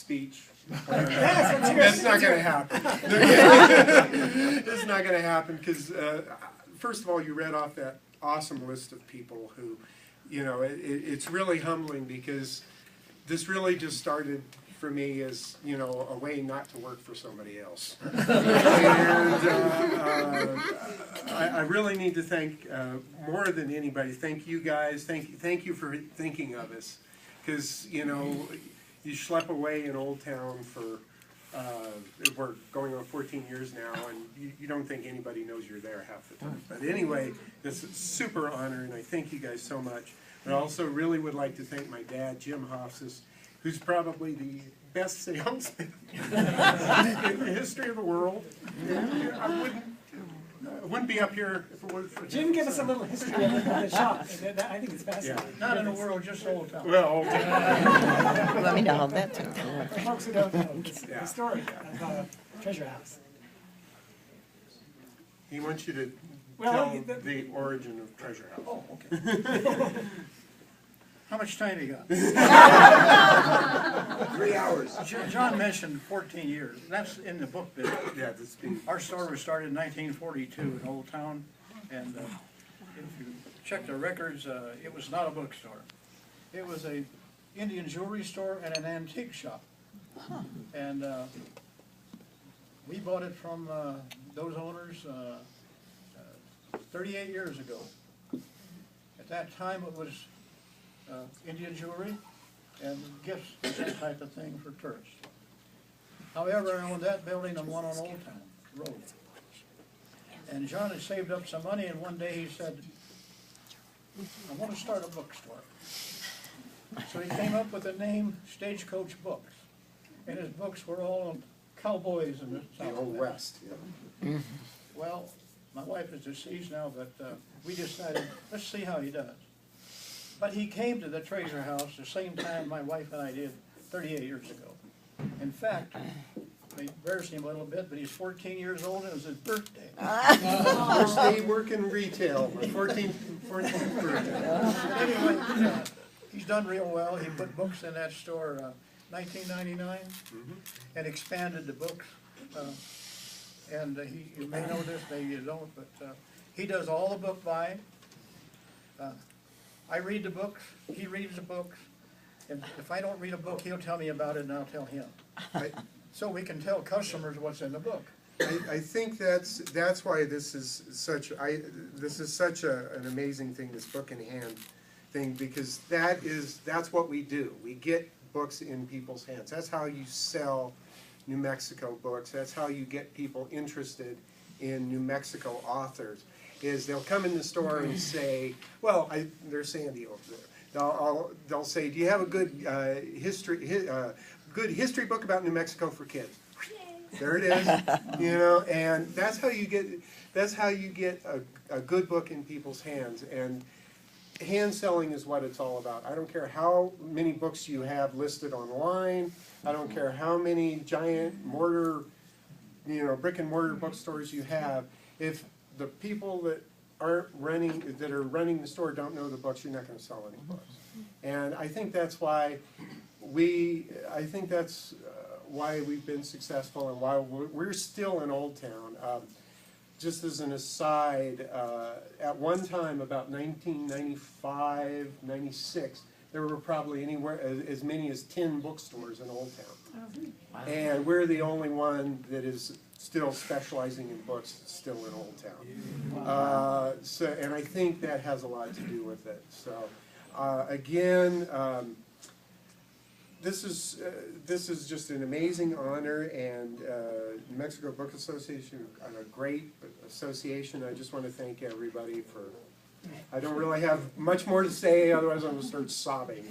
speech. That's not going to happen. It's not going to happen because, first of all, you read off that awesome list of people who, you know, it's really humbling because this really just started for me as, you know, a way not to work for somebody else. And I really need to thank, more than anybody, thank you guys, thank you for thinking of us. Because, you know, you schlep away in Old Town for, we're going on 14 years now, and you don't think anybody knows you're there half the time. But anyway, it's a super honor, and I thank you guys so much. But I also really would like to thank my dad, Jim Hoffsis, who's probably the best salesman in the history of the world. I wouldn't be up here if it wasn't for him. Jim, give us a little history of the shop. I think it's fascinating. Yeah. Not in the world, just Old Town. Well, Old Town. You want me to hold that too? For folks who don't know, it's the story of Treasure House. He wants you to Well, tell the origin of Treasure House. Oh, okay. How much time do you got? 3 hours. John mentioned 14 years. That's in the book business. Yeah, this being, Our store was started in 1942 in Old Town, and if you check the records, it was not a bookstore. It was a Indian jewelry store and an antique shop. And we bought it from those owners 38 years ago. At that time, it was Indian jewelry and gifts, that type of thing for tourists. However, I owned that building and one on Old Town Road. And John had saved up some money, and one day he said, I want to start a bookstore. So he came up with the name Stagecoach Books. And his books were all on cowboys in the South. the Old West, yeah. Well, my wife is deceased now, but we decided, let's see how he does. But he came to the Treasure House the same time my wife and I did 38 years ago. In fact, I embarrass him a little bit, but he's 14 years old and it was his birthday. First day working retail, my 14th birthday. But anyway, he's done real well. He put books in that store 1999 and expanded the books. And you may know this, maybe you don't, but he does all the book buying. I read the books, he reads the books, and if I don't read a book, he'll tell me about it and I'll tell him. So we can tell customers what's in the book. I think that's why this is such an amazing thing, this book in hand thing, because that's what we do. We get books in people's hands. That's how you sell New Mexico books. That's how you get people interested in New Mexico authors. Is they'll come in the store and say, well, there's Sandy over there. They'll say, do you have a good history book about New Mexico for kids? There it is, you know, and that's how you get a good book in people's hands. And hand selling is what it's all about. I don't care how many books you have listed online. I don't care how many giant brick and mortar bookstores you have. If the people that are running the store don't know the books, you're not going to sell any books. And I think that's why we've been successful and why we're still in Old Town. Just as an aside, at one time, about 1995, 96, there were probably anywhere as many as 10 bookstores in Old Town. Wow. And we're the only one that is still specializing in books still in Old Town. And I think that has a lot to do with it. So again, this is just an amazing honor, and New Mexico Book Association, a great association. I just want to thank everybody for. I don't really have much more to say, otherwise I'm going to start sobbing.